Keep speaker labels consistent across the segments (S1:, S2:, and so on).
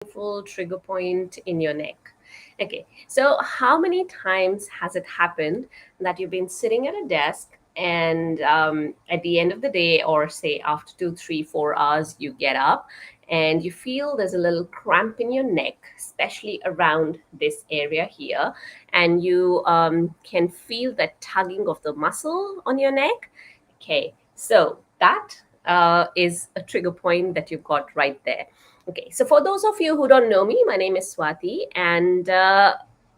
S1: painful trigger point in your neck. Okay, so how many times has it happened that you've been sitting at a desk and at the end of the day, or say after 2, 3, 4 hours, you get up and you feel there's a little cramp in your neck, especially around this area here, and you can feel that tugging of the muscle on your neck? Okay, so that is a trigger point that you've got right there. Okay, so for those of you who don't know me, my name is Swati, and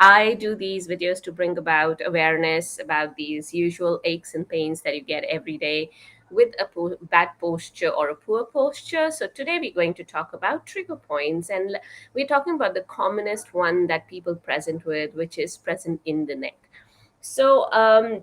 S1: I do these videos to bring about awareness about these usual aches and pains that you get every day with a bad posture or a poor posture. So today we're going to talk about trigger points, and we're talking about the commonest one that people present with, which is present in the neck. So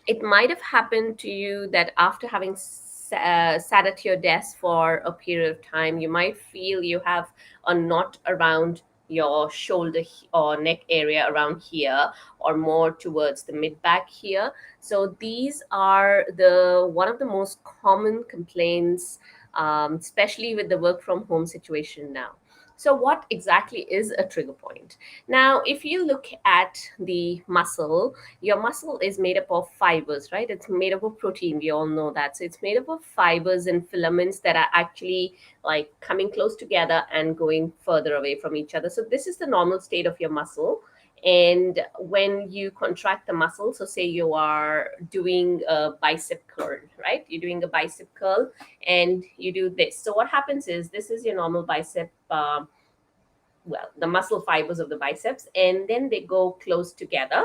S1: it might have happened to you that after having sat at your desk for a period of time, you might feel you have a knot around your shoulder or neck area around here, or more towards the mid back here. So these are the one of the most common complaints, especially with the work from home situation now. So what exactly is a trigger point? Now if you look at the muscle, your muscle is made up of fibers, right? It's made up of protein. We all know that. So it's made up of fibers and filaments that are actually like coming close together and going further away from each other. So this is the normal state of your muscle. And when you contract the muscle, so say you are doing a bicep curl, right? You're doing a bicep curl and you do this. So what happens is this is your normal bicep. Well, the muscle fibers of the biceps, and then they go close together.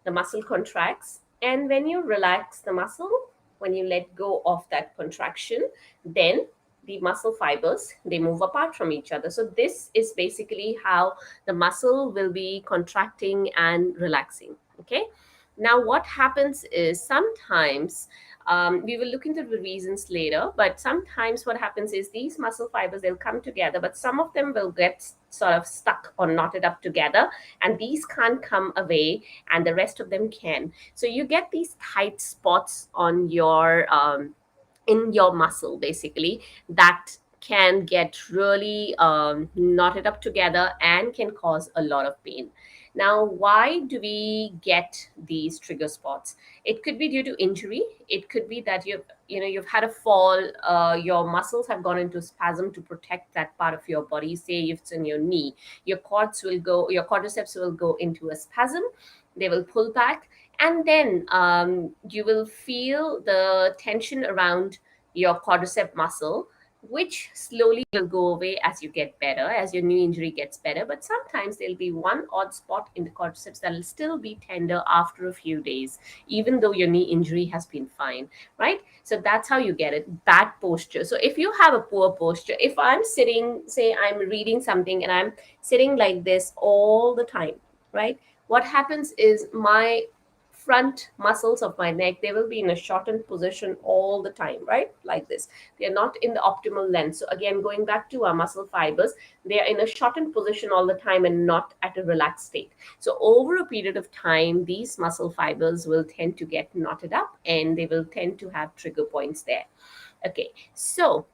S1: The muscle contracts, and when you relax the muscle, when you let go of that contraction, then the muscle fibers, they move apart from each other. So this is basically how the muscle will be contracting and relaxing. Okay, now what happens is sometimes we will look into the reasons later, but sometimes what happens is these muscle fibers, they'll come together, but some of them will get sort of stuck or knotted up together, and these can't come away, and the rest of them can. So you get these tight spots on your in your muscle, basically, that can get really knotted up together and can cause a lot of pain. Now, why do we get these trigger spots? It could be due to injury. It could be that you've had a fall. Your muscles have gone into spasm to protect that part of your body. Say if it's in your knee, your quadriceps will go into a spasm. They will pull back, and then you will feel the tension around your quadricep muscle, which slowly will go away as you get better, as your knee injury gets better. But sometimes there'll be one odd spot in the quadriceps that'll still be tender after a few days, even though your knee injury has been fine, right? So that's how you get it. Bad posture. So if you have a poor posture, if I'm sitting, say I'm reading something and I'm sitting like this all the time, right? What happens is my front muscles of my neck, they will be in a shortened position all the time, right? Like this. They are not in the optimal length. So again, going back to our muscle fibers, they are in a shortened position all the time and not at a relaxed state. So over a period of time, these muscle fibers will tend to get knotted up, and they will tend to have trigger points there. Okay, so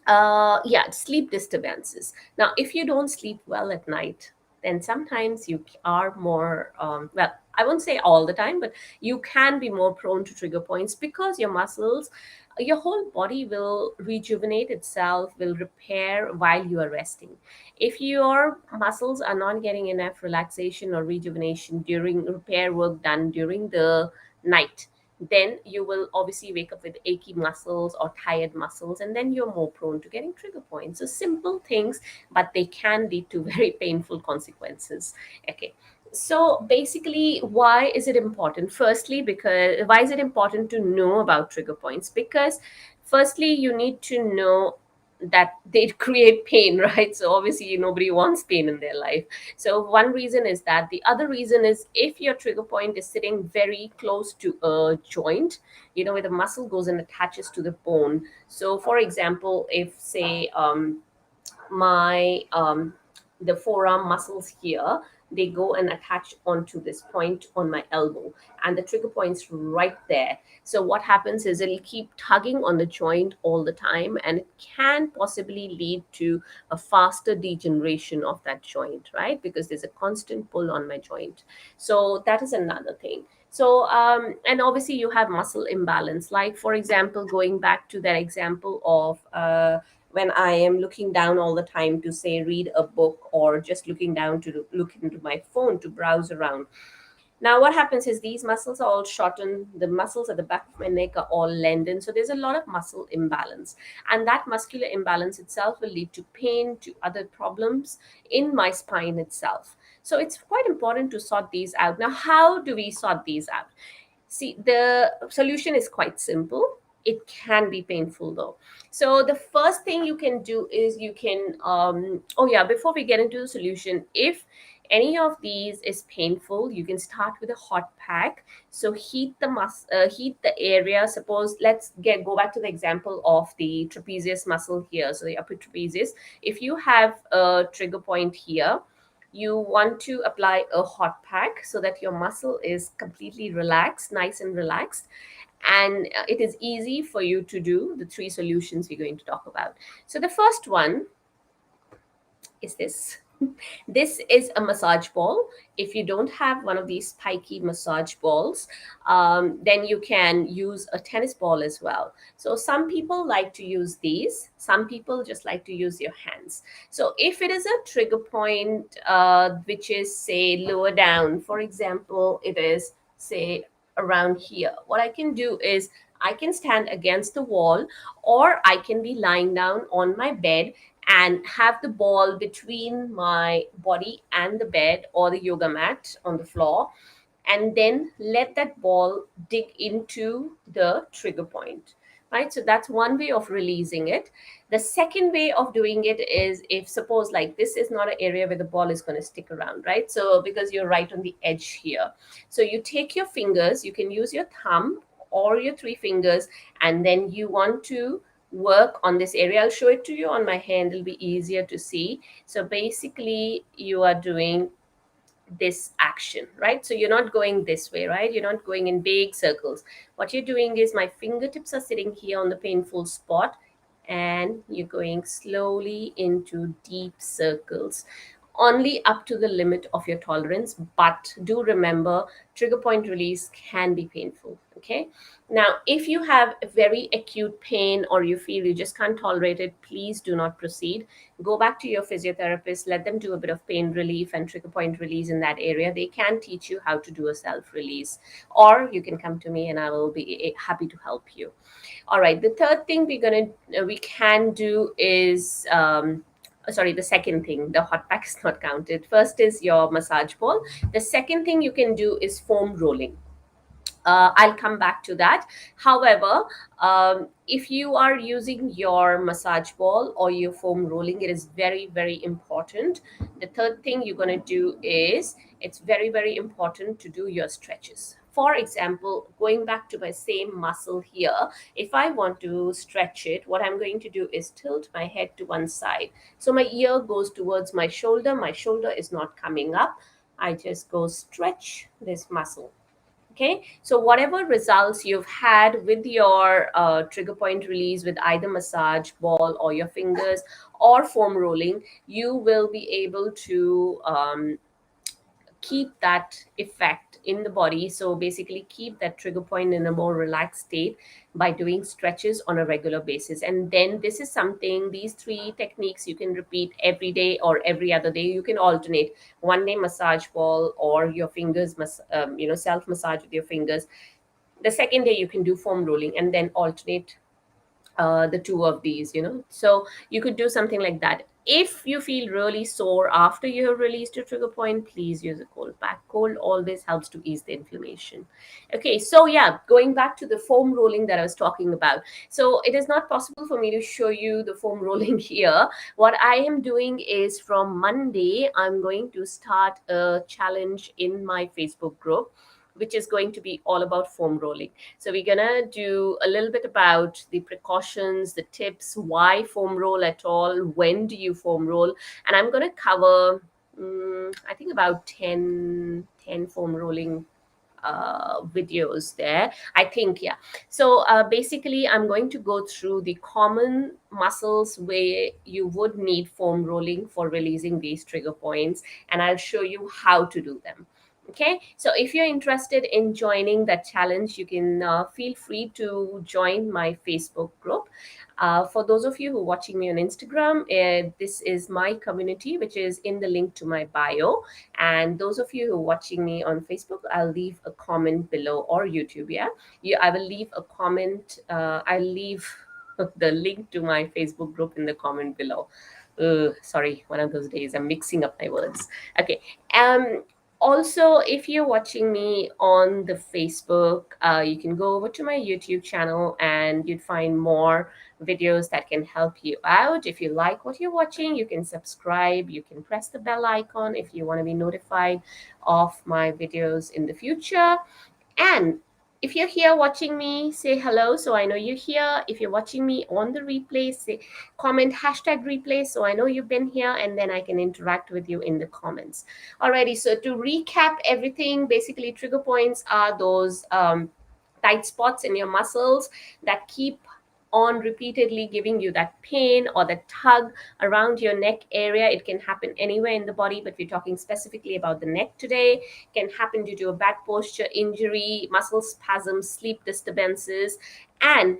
S1: yeah, sleep disturbances. Now if you don't sleep well at night, then sometimes you are more well, I won't say all the time, but you can be more prone to trigger points, because your muscles, your whole body will rejuvenate itself, will repair while you are resting. If your muscles are not getting enough relaxation or rejuvenation during repair work done during the night, then you will obviously wake up with achy muscles or tired muscles, and then you're more prone to getting trigger points. So simple things, but they can lead to very painful consequences. Okay, so basically, why is it important? Firstly, because why is it important to know about trigger points? Because firstly, you need to know that they create pain, right? So obviously nobody wants pain in their life. So one reason is that. The other reason is if your trigger point is sitting very close to a joint, where the muscle goes and attaches to the bone. So for example, if say my the forearm muscles here, they go and attach onto this point on my elbow, and the trigger point's right there. So what happens is it'll keep tugging on the joint all the time, and it can possibly lead to a faster degeneration of that joint, right? Because there's a constant pull on my joint. So that is another thing. So and obviously you have muscle imbalance, like for example, going back to that example of when I am looking down all the time to say read a book, or just looking down to look into my phone to browse around. Now, what happens is these muscles are all shortened. The muscles at the back of my neck are all lengthened. So there's a lot of muscle imbalance. And that muscular imbalance itself will lead to pain, to other problems in my spine itself. So it's quite important to sort these out. Now, how do we sort these out? See, the solution is quite simple. It can be painful though. So the first thing you can do is you can, oh yeah, before we get into the solution, if any of these is painful, you can start with a hot pack. So heat the area. Suppose let's get go back to the example of the trapezius muscle here. So the upper trapezius. If you have a trigger point here, you want to apply a hot pack so that your muscle is completely relaxed, nice and relaxed. And it is easy for you to do the three solutions we're going to talk about. So the first one is this. This is a massage ball. If you don't have one of these spiky massage balls, then you can use a tennis ball as well. So some people like to use these. Some people just like to use your hands. So if it is a trigger point, which is say lower down, for example, it is say around here. What I can do is I can stand against the wall, or I can be lying down on my bed and have the ball between my body and the bed or the yoga mat on the floor, and then let that ball dig into the trigger point, right? So that's one way of releasing it. The second way of doing it is, if suppose like this is not an area where the ball is going to stick around, right? So because you're right on the edge here, so you take your fingers, you can use your thumb or your three fingers, and then you want to work on this area. I'll show it to you on my hand, it'll be easier to see. So basically you are doing this action, right? So you're not going this way, right? You're not going in big circles. What you're doing is my fingertips are sitting here on the painful spot, and you're going slowly into deep circles, only up to the limit of your tolerance. But do remember, trigger point release can be painful. Okay. Now, if you have a very acute pain, or you feel you just can't tolerate it, please do not proceed. Go back to your physiotherapist, let them do a bit of pain relief and trigger point release in that area. They can teach you how to do a self release, or you can come to me and I will be happy to help you. All right, the third thing we can do is sorry, the second thing, the hot pack is not counted. First is your massage ball. The second thing you can do is foam rolling. I'll come back to that. However, if you are using your massage ball or your foam rolling, it is very, very important. The third thing you're going to do is, it's very, very important to do your stretches. For example, going back to my same muscle here, if I want to stretch it, what I'm going to do is tilt my head to one side. So my ear goes towards my shoulder is not coming up. I just go stretch this muscle. Okay, so whatever results you've had with your trigger point release with either massage ball or your fingers or foam rolling, you will be able to keep that effect in the body. So basically keep that trigger point in a more relaxed state by doing stretches on a regular basis. And then this is something, these three techniques you can repeat every day or every other day. You can alternate one day massage ball or your fingers, self massage with your fingers. The second day you can do foam rolling, and then alternate the two of these, so you could do something like that. If you feel really sore after you have released your trigger point, please use a cold pack. Cold always helps to ease the inflammation. Okay, so yeah, going back to the foam rolling that I was talking about. So it is not possible for me to show you the foam rolling here. What I am doing is, from Monday I'm going to start a challenge in my Facebook group, which is going to be all about foam rolling. So we're gonna do a little bit about the precautions, the tips, why foam roll at all, when do you foam roll, and I'm gonna cover I think about 10 foam rolling videos there, I think. Yeah. So basically I'm going to go through the common muscles where you would need foam rolling for releasing these trigger points, and I'll show you how to do them. Okay, so if you're interested in joining that challenge, you can feel free to join my Facebook group. For those of you who are watching me on Instagram, this is my community, which is in the link to my bio. And those of you who are watching me on Facebook, I'll leave a comment below, or YouTube. Yeah, I will leave a comment. I'll leave the link to my Facebook group in the comment below. Sorry, one of those days I'm mixing up my words. Okay. Also, if you're watching me on the Facebook, you can go over to my YouTube channel and you'd find more videos that can help you out. If you like what you're watching, you can subscribe. You can press the bell icon if you want to be notified of my videos in the future. And if you're here watching me, say hello so I know you're here. If you're watching me on the replay, say comment hashtag replay so I know you've been here, and then I can interact with you in the comments. Alrighty, so to recap everything, basically trigger points are those tight spots in your muscles that keep on repeatedly giving you that pain or the tug around your neck area. It can happen anywhere in the body, but we're talking specifically about the neck today. Can happen due to a bad posture, injury, muscle spasms, sleep disturbances. And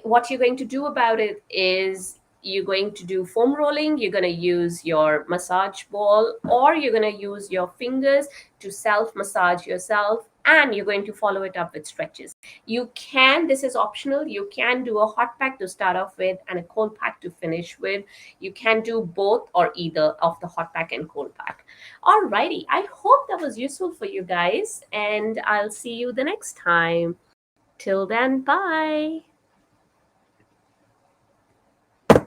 S1: what you're going to do about it is you're going to do foam rolling, you're going to use your massage ball, or you're going to use your fingers to self massage yourself, and you're going to follow it up with stretches. You can, this is optional, you can do a hot pack to start off with and a cold pack to finish with. You can do both or either of the hot pack and cold pack. Alrighty, I hope that was useful for you guys, and I'll see you the next time. Till then, bye.